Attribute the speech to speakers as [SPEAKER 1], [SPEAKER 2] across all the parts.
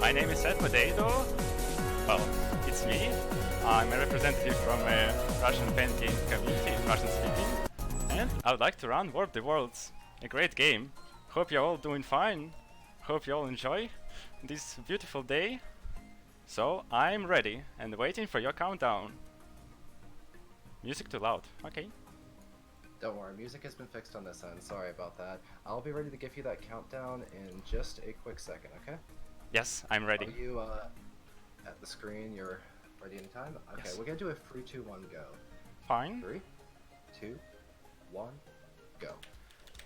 [SPEAKER 1] My name is SadPotato. Well, it's me. I'm a representative from a Russian fan game community, Russian speaking, and I would like to run Warp the Worlds, a great game. Hope you're all doing fine. Hope you all enjoy this beautiful day. So I'm ready and waiting for your countdown. Music too loud. Okay.
[SPEAKER 2] Don't worry, music has been fixed on this end. Sorry about that. I'll be ready to give you that countdown in just a quick second, okay?
[SPEAKER 1] Yes, I'm ready.
[SPEAKER 2] Are you at the screen? You're ready in time? Okay,
[SPEAKER 1] Yes.
[SPEAKER 2] we're gonna do a 3, 2, 1, go.
[SPEAKER 1] Fine.
[SPEAKER 2] 3, 2, 1, go.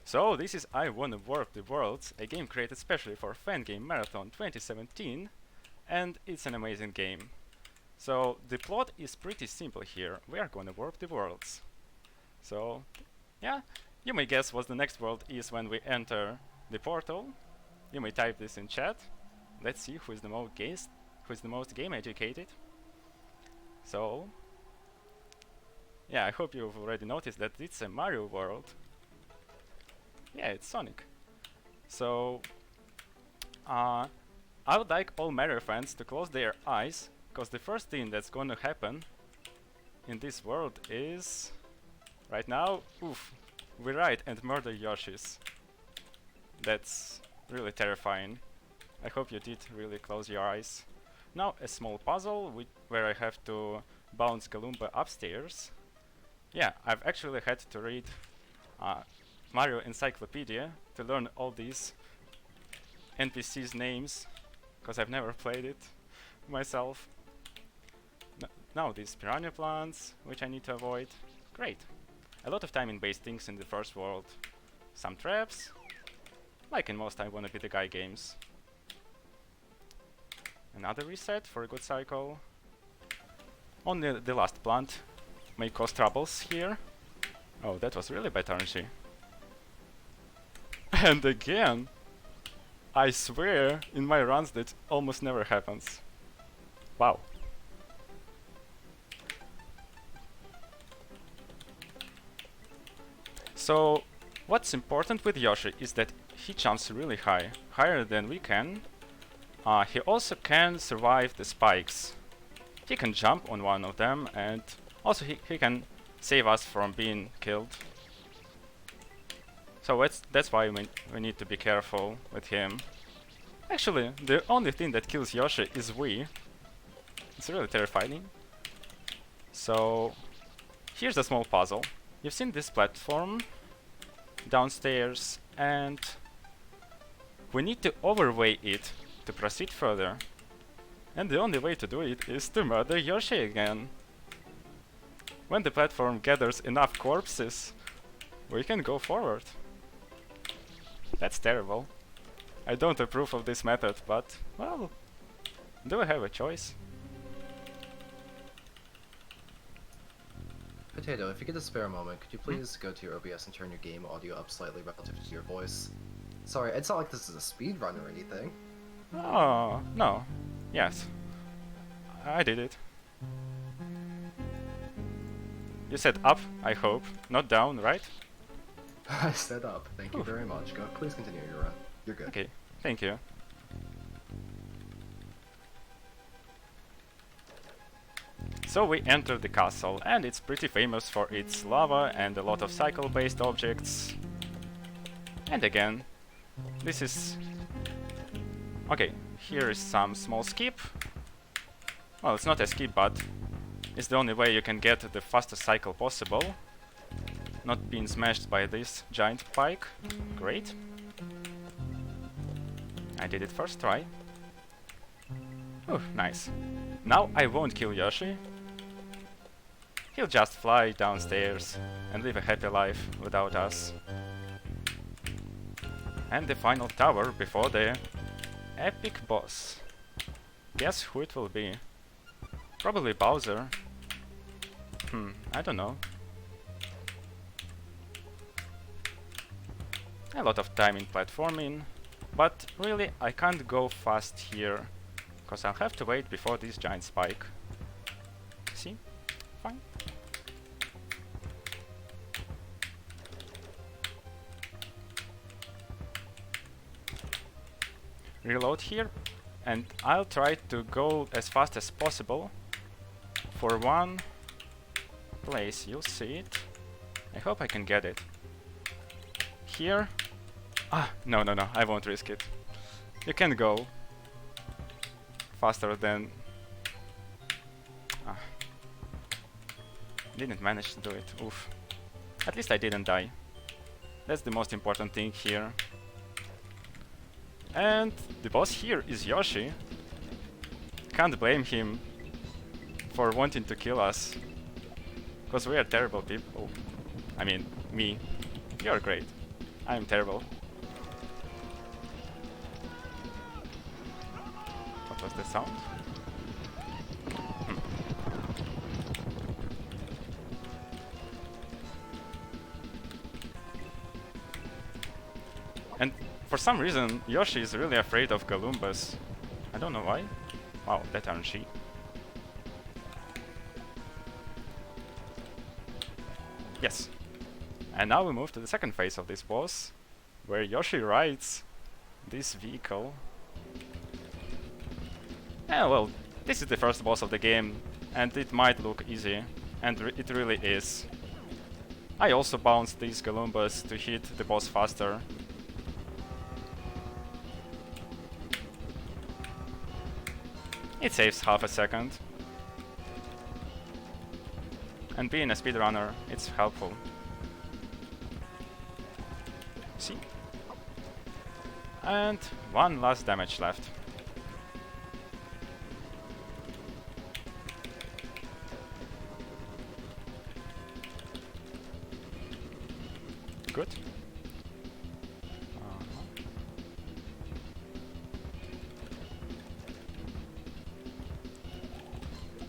[SPEAKER 1] So this is I Wanna Warp the Worlds, a game created specially for Fangame Marathon 2017, and it's an amazing game. So the plot is pretty simple here. We are gonna warp the worlds. So yeah, you may guess what the next world is when we enter the portal. You may type this in chat. Let's see who is the most game educated. So yeah, I hope you've already noticed that it's a Mario world. Yeah, it's Sonic. So I would like all Mario fans to close their eyes, because the first thing that's gonna happen in this world is right now, we ride and murder Yoshis. That's really terrifying. I hope you did really close your eyes. Now a small puzzle where I have to bounce Galumba upstairs. Yeah, I've actually had to read Mario Encyclopedia to learn all these NPCs' names, because I've never played it myself. Now these piranha plants, which I need to avoid. Great. A lot of time in base things in the first world. Some traps, like in most I Wanna Be the Guy games. Another reset for a good cycle. Only the last plant may cause troubles here. Oh, that was really bad RNG. And again, I swear in my runs that almost never happens. Wow. So what's important with Yoshi is that he jumps really high, higher than we can. He also can survive the spikes. He can jump on one of them, and also he can save us from being killed. So that's why we need to be careful with him. Actually, the only thing that kills Yoshi is we. It's really terrifying. So here's a small puzzle. You've seen this platform downstairs, and we need to overweigh it to proceed further. And the only way to do it is to murder Yoshi again. When the platform gathers enough corpses, we can go forward. That's terrible. I don't approve of this method, but, well, do I have a choice?
[SPEAKER 2] Potato, if you get a spare moment, could you please go to your OBS and turn your game audio up slightly relative to your voice? Sorry, it's not like this is a speed run or anything.
[SPEAKER 1] Oh, no. Yes. I did it. You said up, I hope, not down, right?
[SPEAKER 2] I said up. Thank you very much. Go. Please continue your run. You're good.
[SPEAKER 1] Okay, thank you. So we enter the castle, and it's pretty famous for its lava and a lot of cycle-based objects. And again, this is... Okay, here is some small skip. Well, it's not a skip, but it's the only way you can get the fastest cycle possible. Not being smashed by this giant pike. Great. I did it first try. Oh, nice. Now I won't kill Yoshi. He'll just fly downstairs and live a happy life without us. And the final tower before the epic boss. Guess who it will be? Probably Bowser. I don't know. A lot of time in platforming, but really I can't go fast here, because I'll have to wait before this giant spike. See? Fine. Reload here, and I'll try to go as fast as possible for one place. You'll see it. I hope I can get it. Here. Ah, no, I won't risk it. You can go faster than... Ah. Didn't manage to do it. Oof. At least I didn't die. That's the most important thing here. And the boss here is Yoshi. Can't blame him for wanting to kill us, because we are terrible people. I mean, me. You're great. I'm terrible. What was the sound? And for some reason, Yoshi is really afraid of Galoombas. I don't know why. Wow, that RNG. Yes. And now we move to the second phase of this boss, where Yoshi rides this vehicle. Yeah, well, this is the first boss of the game, and it might look easy, and it really is. I also bounced these Galoombas to hit the boss faster. It saves half a second. And being a speedrunner, it's helpful. See? And one last damage left. Good.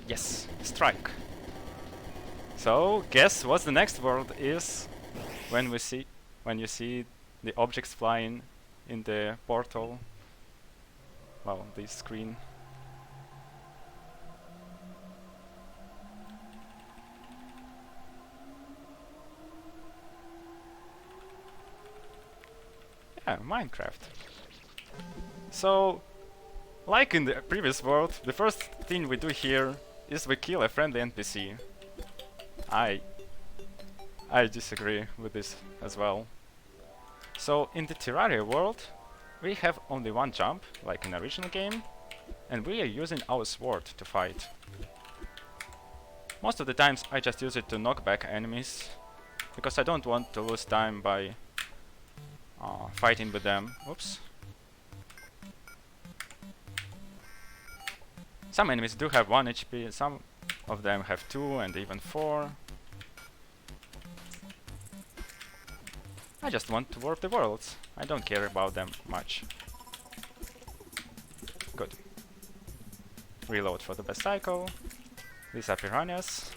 [SPEAKER 1] Yes, strike. So, guess what the next world is when you see the objects flying in the portal. Well, this screen. Yeah, Minecraft. So, like in the previous world, the first thing we do here is we kill a friendly NPC. I disagree with this as well. So in the Terraria world, we have only one jump, like in the original game, and we are using our sword to fight. Most of the times I just use it to knock back enemies, because I don't want to lose time by fighting with them. Oops. Some enemies do have 1 HP, some of them have 2 and even 4. I just want to warp the worlds. I don't care about them much. Good. Reload for the best cycle. These are piranhas.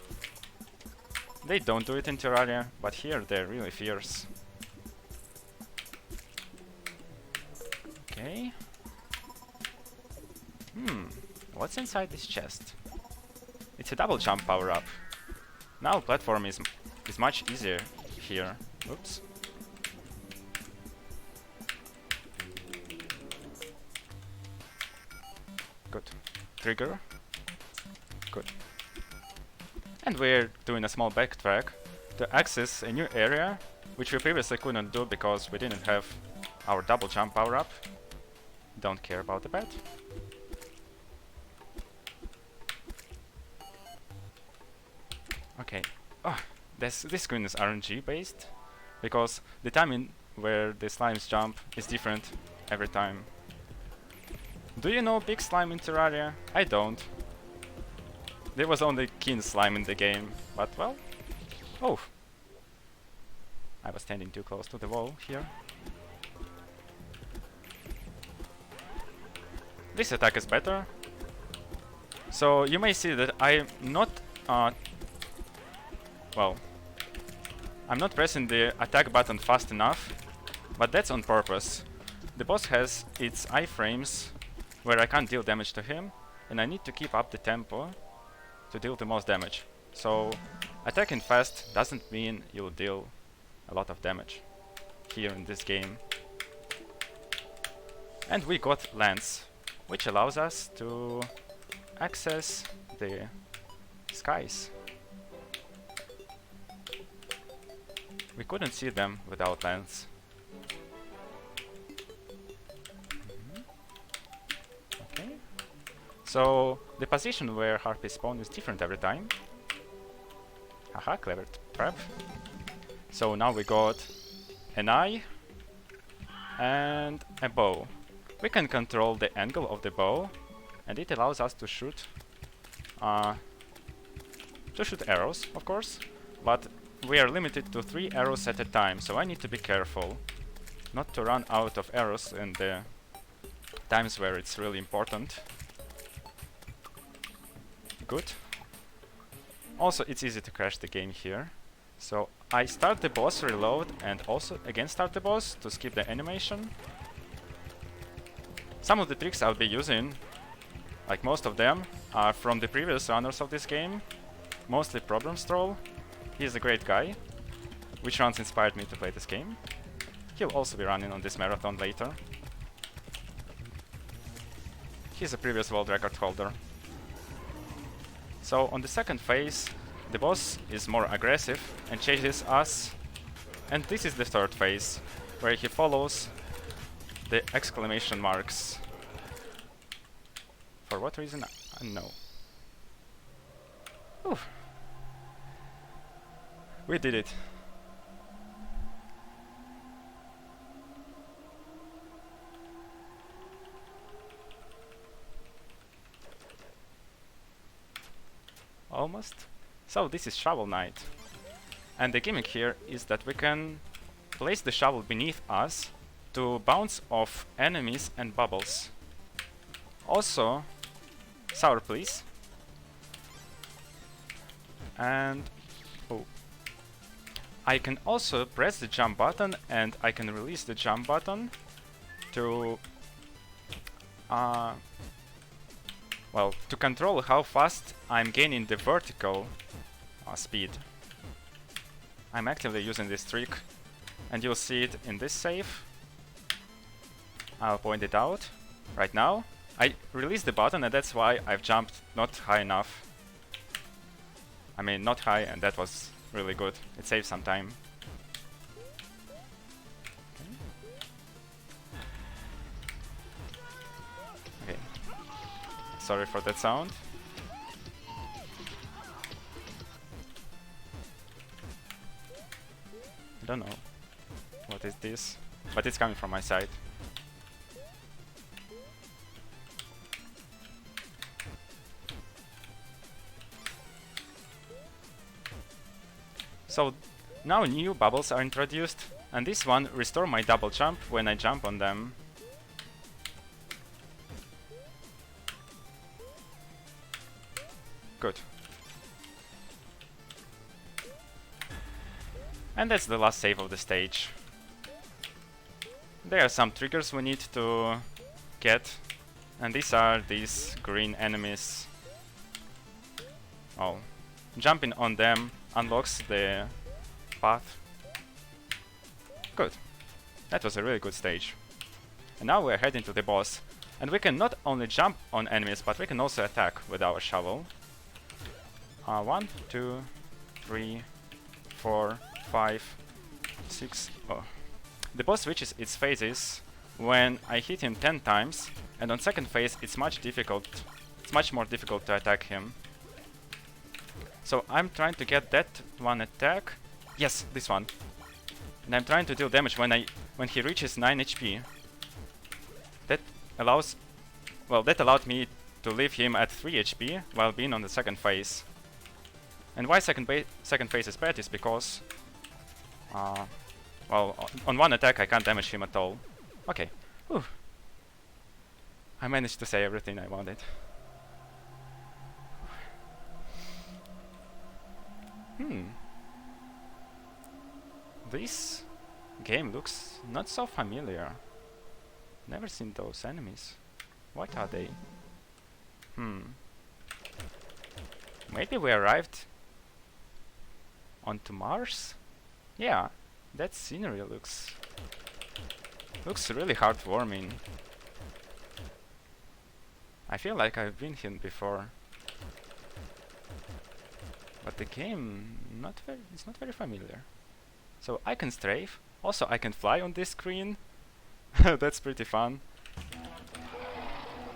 [SPEAKER 1] They don't do it in Terraria, but here they're really fierce. Okay. What's inside this chest? It's a double jump power-up. Now platform is much easier here. Oops. Good. Trigger. Good. And we're doing a small backtrack to access a new area, which we previously couldn't do because we didn't have our double jump power-up. Don't care about the bat. Okay. Oh, this screen is RNG based, because the timing where the slimes jump is different every time. Do you know Big Slime in Terraria? I don't. There was only King Slime in the game, but well... Oh! I was standing too close to the wall here. This attack is better. So you may see that I'm not... well... I'm not pressing the attack button fast enough, but that's on purpose. The boss has its iframes where I can't deal damage to him, and I need to keep up the tempo to deal the most damage. So attacking fast doesn't mean you'll deal a lot of damage here in this game. And we got Lance, which allows us to access the skies. We couldn't see them without lens. Okay. So the position where harpies spawn is different every time. Haha, clever trap. So now we got an eye and a bow. We can control the angle of the bow, and it allows us to shoot arrows, of course, but we are limited to 3 arrows at a time, so I need to be careful not to run out of arrows in the times where it's really important. Good. Also, it's easy to crash the game here. So I start the boss, reload, and also again start the boss to skip the animation. Some of the tricks I'll be using, like most of them, are from the previous runners of this game. Mostly Problem Stroll. He's a great guy, which runs inspired me to play this game. He'll also be running on this marathon later. He's a previous world record holder. So on the second phase, the boss is more aggressive and chases us. And this is the third phase, where he follows the exclamation marks. For what reason? I don't know. Oof. We did it. Almost. So this is Shovel Knight. And the gimmick here is that we can place the shovel beneath us to bounce off enemies and bubbles. Also, sour please. And oh, I can also press the jump button and I can release the jump button to to control how fast I'm gaining the vertical speed. I'm actively using this trick, and you'll see it in this save. I'll point it out right now. I released the button, and that's why I've jumped not high enough. I mean, not high, and that was really good. It saves some time. Okay. Sorry for that sound. I don't know what is this, but it's coming from my side. So now new bubbles are introduced, and this one restore my double jump when I jump on them. Good. And that's the last save of the stage. There are some triggers we need to get, and these are these green enemies. Oh, jumping on them unlocks the path. Good. That was a really good stage. And now we're heading to the boss, and we can not only jump on enemies, but we can also attack with our shovel. 1, 2, 3, 4, 5, 6. Oh. The boss switches its phases when I hit him 10 times, and on second phase it's much more difficult to attack him. So I'm trying to get that one attack. Yes, this one. And I'm trying to deal damage when he reaches 9 HP. That allowed me to leave him at 3 HP while being on the second phase. And why second phase is bad is because on one attack I can't damage him at all. Okay. Whew. I managed to say everything I wanted. This game looks not so familiar. Never seen those enemies. What are they? Maybe we arrived onto Mars? Yeah, that scenery looks really heartwarming. I feel like I've been here before. But the game it's not very familiar. So I can strafe. Also I can fly on this screen. That's pretty fun.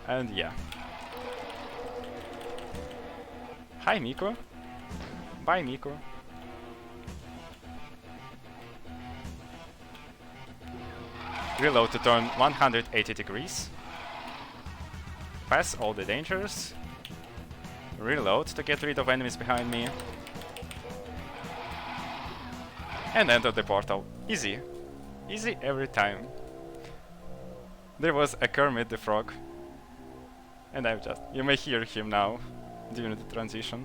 [SPEAKER 1] And yeah. Hi Miko. Bye Miko. Reload to turn 180 degrees. Pass all the dangers. Reload to get rid of enemies behind me. And enter the portal. Easy. Easy every time. There was a Kermit the Frog. And you may hear him now during the transition.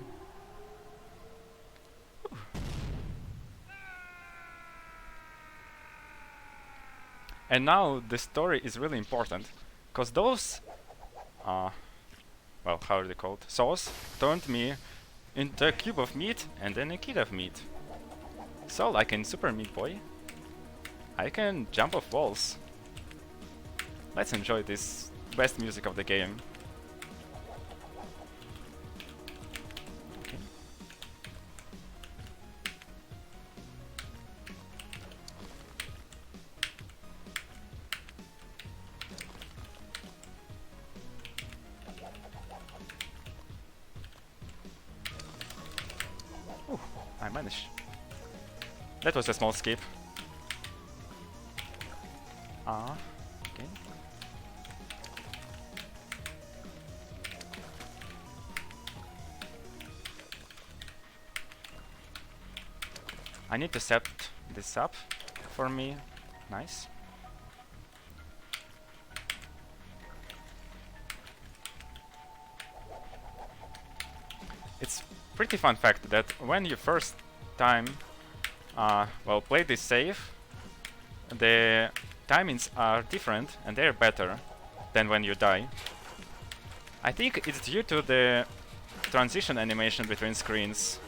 [SPEAKER 1] And now the story is really important, because those, well, how are they called? Saws turned me into a cube of meat and then a kid of meat. So, like in Super Meat Boy, I can jump off walls. Let's enjoy this best music of the game. I managed. That was a small skip. Okay. I need to set this up for me. Nice. It's pretty fun fact that when you first time play this save, the timings are different and they're better than when you die. I think it's due to the transition animation between screens.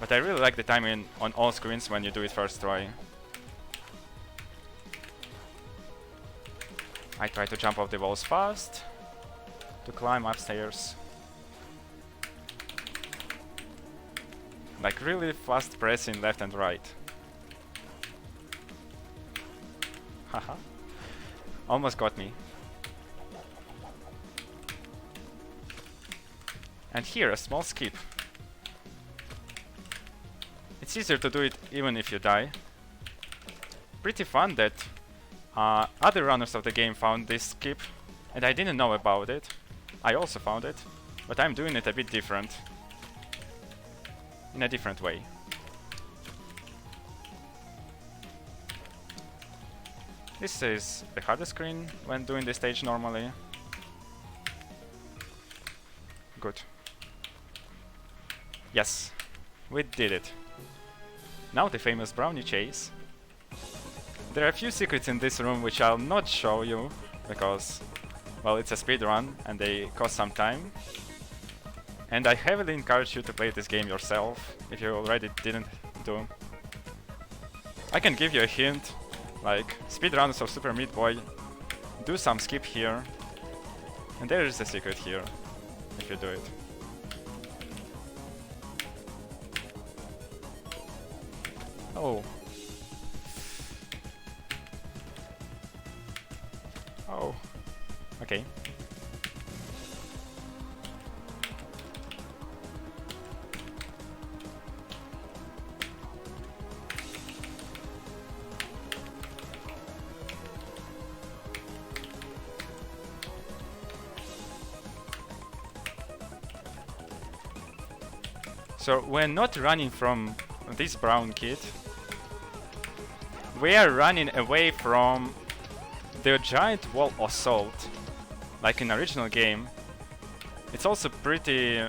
[SPEAKER 1] But I really like the timing on all screens when you do it first try. I try to jump off the walls fast, to climb upstairs. Like really fast pressing left and right. Haha. Almost got me. And here a small skip. It's easier to do it even if you die. Pretty fun that other runners of the game found this skip and I didn't know about it. I also found it, but I'm doing it a bit different. In a different way. This is the hardest screen when doing the stage normally. Good. Yes, we did it. Now the famous brownie chase. There are a few secrets in this room which I'll not show you because, well, it's a speedrun and they cost some time. And I heavily encourage you to play this game yourself, if you already didn't do. I can give you a hint, like, speedrunners of Super Meat Boy, do some skip here, and there is a secret here, if you do it. Oh. Oh. Okay. So we're not running from this brown kid. We are running away from the giant wall assault, like in the original game. It's also pretty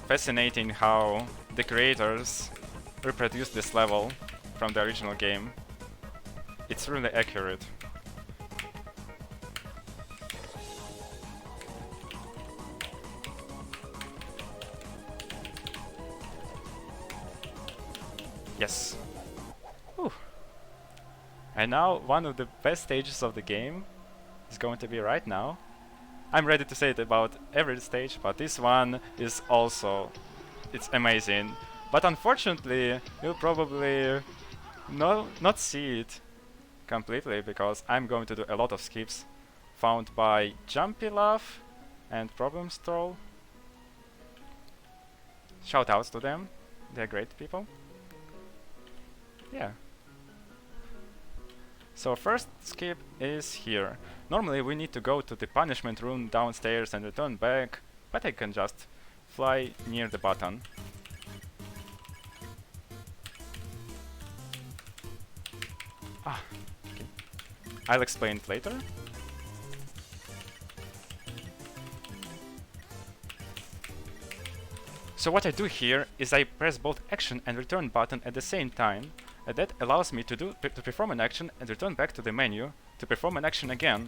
[SPEAKER 1] fascinating how the creators reproduced this level from the original game. It's really accurate. Yes. Whew. And now one of the best stages of the game is going to be right now. I'm ready to say it about every stage, but this one is also, it's amazing. But unfortunately, you'll probably not see it completely because I'm going to do a lot of skips found by Jumpy Love and Problem Stroll. Shout outs to them, they're great people. Yeah. So first skip is here. Normally we need to go to the punishment room downstairs and return back, but I can just fly near the button. Ah, okay. I'll explain it later. So what I do here is I press both action and return button at the same time, and that allows me to perform an action and return back to the menu to perform an action again.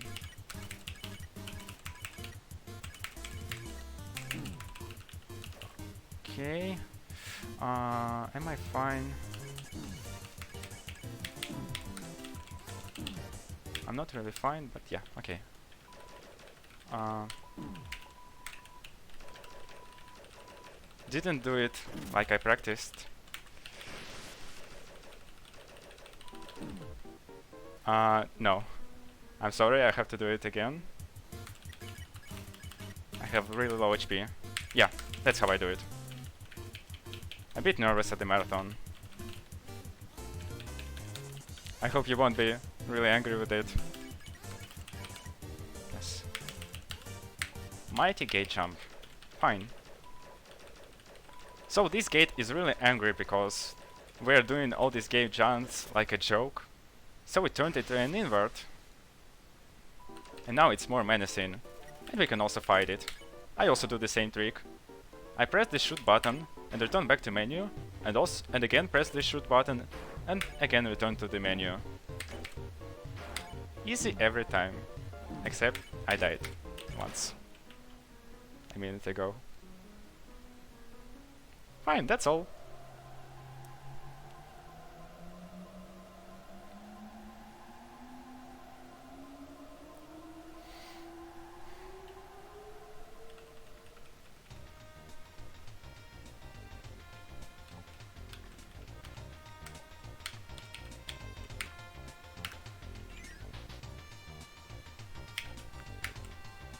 [SPEAKER 1] Okay. Am I fine? I'm not really fine, but yeah, okay. Didn't do it like I practiced. No. I'm sorry, I have to do it again. I have really low HP. Yeah, that's how I do it. A bit nervous at the marathon. I hope you won't be really angry with it. Yes. Mighty gate jump. Fine. So this gate is really angry because we're doing all these gate jumps like a joke. So we turned it to an invert. And now it's more menacing. And we can also fight it. I also do the same trick. I press the shoot button and return back to menu, and again press the shoot button and again return to the menu. Easy every time. Except I died once. A minute ago. Fine, that's all.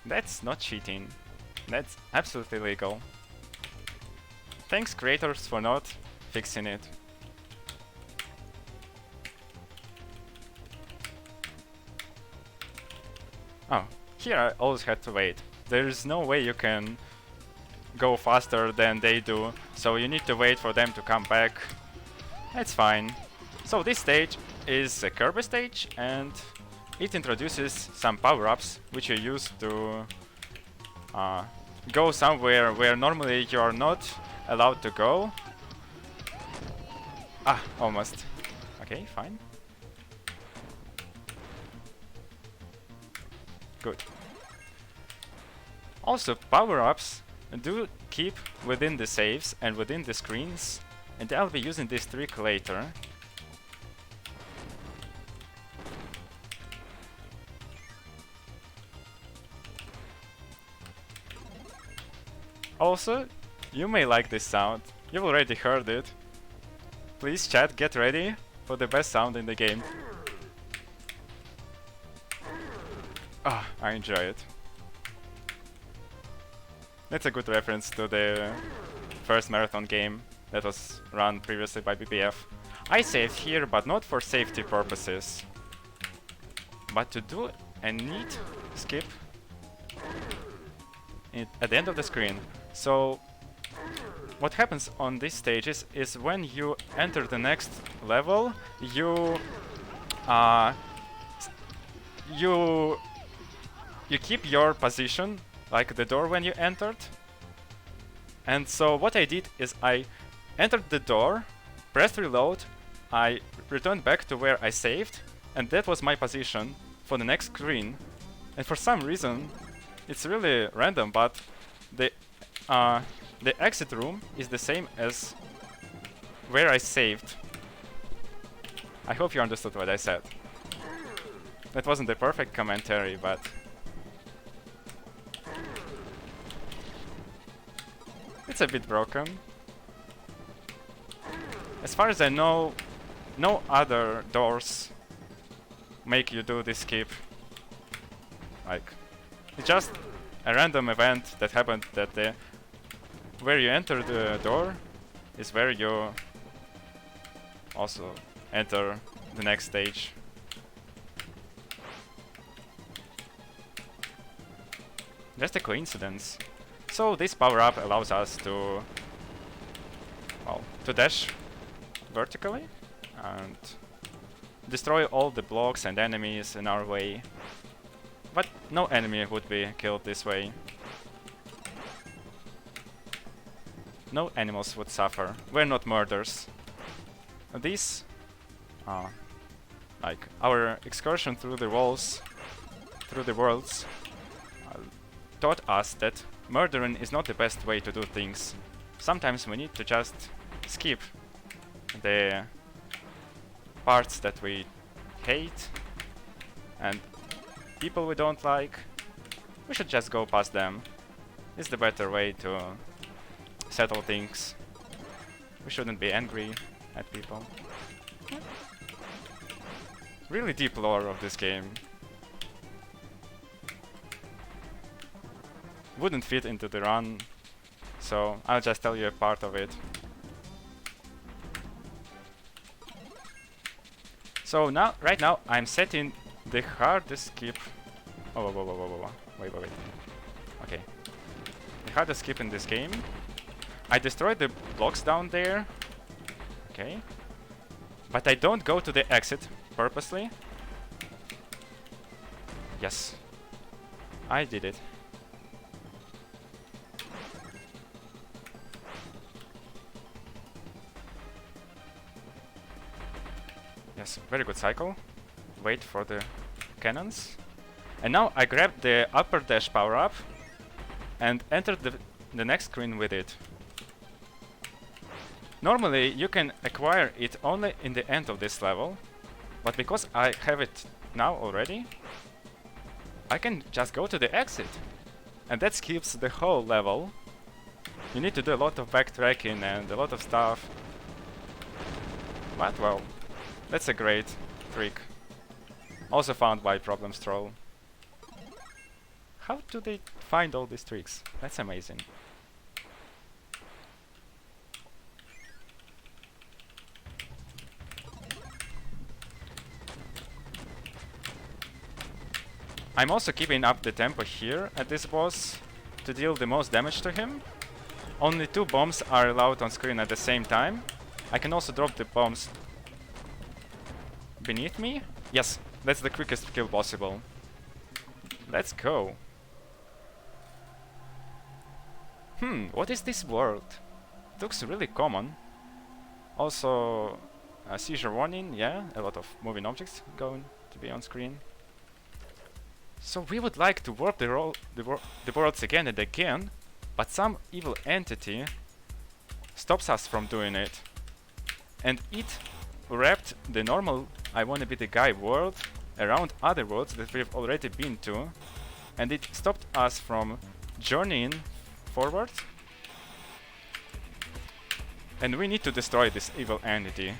[SPEAKER 1] That's not cheating. That's absolutely legal. Thanks creators for not fixing it. Oh, here I always had to wait. There is no way you can go faster than they do, so you need to wait for them to come back. That's fine. So this stage is a Kirby stage, and it introduces some power-ups which you use to go somewhere where normally you are not allowed to go. Ah, almost. Okay, fine. Good. Also, power-ups do keep within the saves and within the screens, and I'll be using this trick later. Also, you may like this sound. You've already heard it. Please chat, get ready for the best sound in the game. Ah, I enjoy it. That's a good reference to the first marathon game that was run previously by BBF. I saved here, but not for safety purposes, but to do a neat skip at the end of the screen. So what happens on these stages is when you enter the next level, you keep your position like the door when you entered. And so what I did is I entered the door, pressed reload, I returned back to where I saved, and that was my position for the next screen. And for some reason, it's really random, but the exit room is the same as where I saved. I hope you understood what I said. That wasn't the perfect commentary, but It's a bit broken. As far as I know, no other doors make you do this skip. Like, it's just a random event that happened that where you enter the door is where you also enter the next stage. Just a coincidence. So this power-up allows us to, well, to dash vertically and destroy all the blocks and enemies in our way. But no enemy would be killed this way. No animals would suffer. We're not murderers. These, like our excursion through the walls, through the worlds, taught us that murdering is not the best way to do things. Sometimes we need to just skip the parts that we hate and people we don't like. We should just go past them. It's the better way to settle things. We shouldn't be angry at people. Really deep lore of this game. Wouldn't fit into the run, so I'll just tell you a part of it. So now, right now, I'm setting the hardest skip. Oh, wait. Okay. The hardest skip in this game. I destroyed the blocks down there. Okay. But I don't go to the exit purposely. Yes. I did it. Yes, very good cycle. Wait for the cannons. And now I grab the upper dash power up and enter the next screen with it. Normally you can acquire it only in the end of this level, but because I have it now already, I can just go to the exit. And that skips the whole level. You need to do a lot of backtracking and a lot of stuff. But well, that's a great trick. Also found by Problems Troll. How do they find all these tricks? That's amazing. I'm also keeping up the tempo here at this boss to deal the most damage to him. Only 2 bombs are allowed on screen at the same time. I can also drop the bombs beneath me. Yes, that's the quickest kill possible. Let's go. What is this world? It looks really common. Also, a seizure warning, yeah, a lot of moving objects going to be on screen. So we would like to warp the worlds again and again, but some evil entity stops us from doing it. And it wrapped the normal I wanna be the guy world around other worlds that we've already been to, and it stopped us from journeying forward. And we need to destroy this evil entity.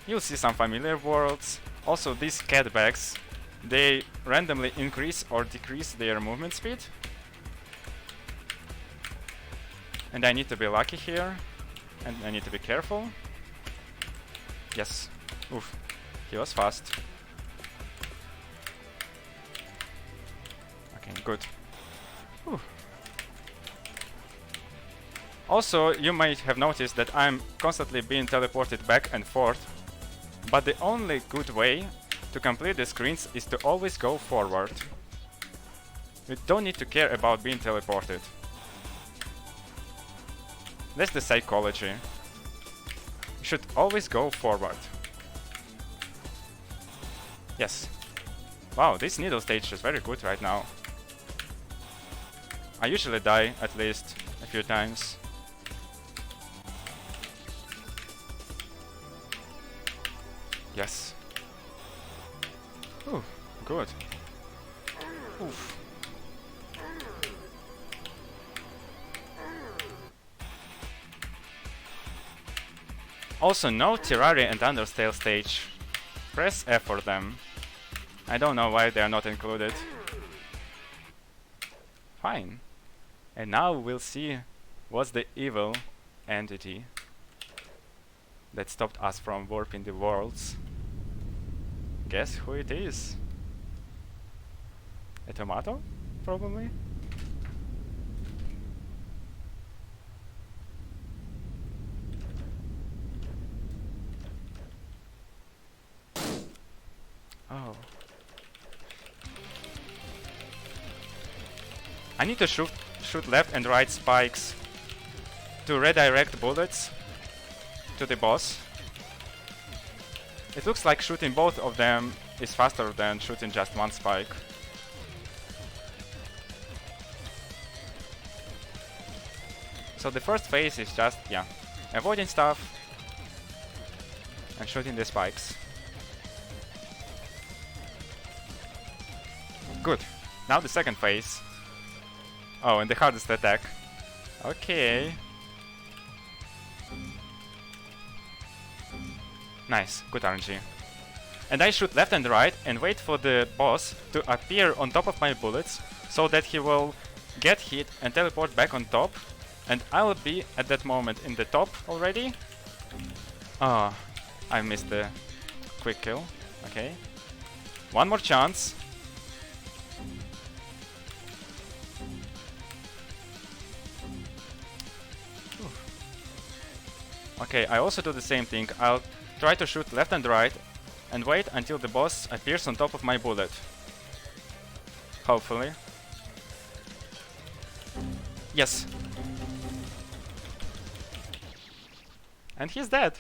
[SPEAKER 1] You'll see some familiar worlds. Also these cat bags, they randomly increase or decrease their movement speed. And I need to be lucky here, and I need to be careful. Yes. Oof. He was fast. Okay, good. Whew. Also, you might have noticed that I'm constantly being teleported back and forth, but the only good way to complete the screens is to always go forward. You don't need to care about being teleported. That's the psychology. You should always go forward. Yes. Wow, this needle stage is very good right now. I usually die at least a few times. Yes. Ooh, good. Oof. Also, no Terraria and Undertale stage. Press F for them. I don't know why they are not included. Fine. And now we'll see what's the evil entity that stopped us from warping the worlds. Guess who it is? A tomato? Probably? Oh. I need to shoot left and right spikes to redirect bullets to the boss. It looks like shooting both of them is faster than shooting just one spike. So the first phase is just, yeah, avoiding stuff and shooting the spikes. Good. Now the second phase. Oh, and the hardest attack. Okay. Nice, good RNG. And I shoot left and right and wait for the boss to appear on top of my bullets so that he will get hit and teleport back on top. And I'll be at that moment in the top already. Oh, I missed the quick kill. Okay. One more chance. Okay, I also do the same thing. I'll try to shoot left and right and wait until the boss appears on top of my bullet. Hopefully. Yes. And he's dead.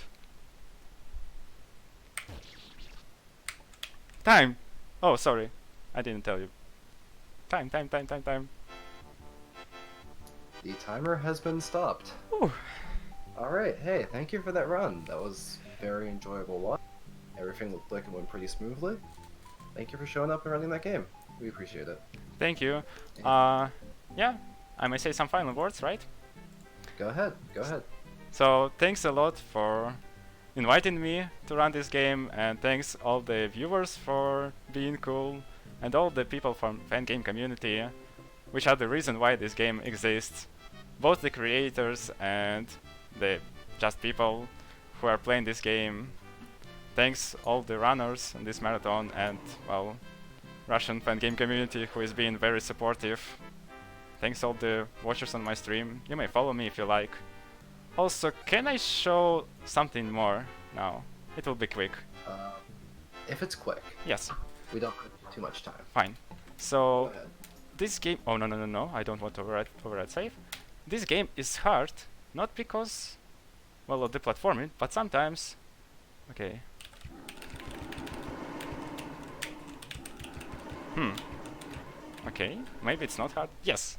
[SPEAKER 1] Time! Oh, sorry. I didn't tell you. Time.
[SPEAKER 2] The timer has been stopped.
[SPEAKER 1] Ooh.
[SPEAKER 2] Alright, hey, thank you for that run. That was a very enjoyable one. Everything looked like it went pretty smoothly. Thank you for showing up and running that game. We appreciate it.
[SPEAKER 1] Thank you. Yeah, I may say some final words, right?
[SPEAKER 2] Go ahead, go ahead.
[SPEAKER 1] So, thanks a lot for inviting me to run this game, and thanks all the viewers for being cool, and all the people from Fangame community, which are the reason why this game exists. Both the creators and the just people who are playing this game. Thanks all the runners in this marathon and, well, Russian Fangame community who is being very supportive. Thanks all the watchers on my stream. You may follow me if you like. Also, can I show something more now? It will be quick.
[SPEAKER 2] If it's quick.
[SPEAKER 1] Yes.
[SPEAKER 2] We don't have too much time.
[SPEAKER 1] Fine. So, this game... Oh, no. I don't want to override save. This game is hard, not because, well, of the platforming, but sometimes... Okay. Okay, maybe it's not hard. Yes!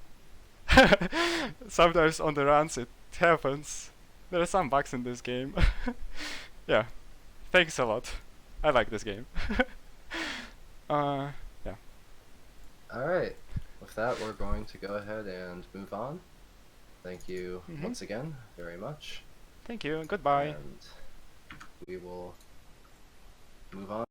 [SPEAKER 1] Sometimes on the runs it happens. There are some bugs in this game. Yeah. Thanks a lot. I like this game. Yeah.
[SPEAKER 2] Alright. With that, we're going to go ahead and move on. Thank you once again very much.
[SPEAKER 1] Thank you. Goodbye.
[SPEAKER 2] And we will move on.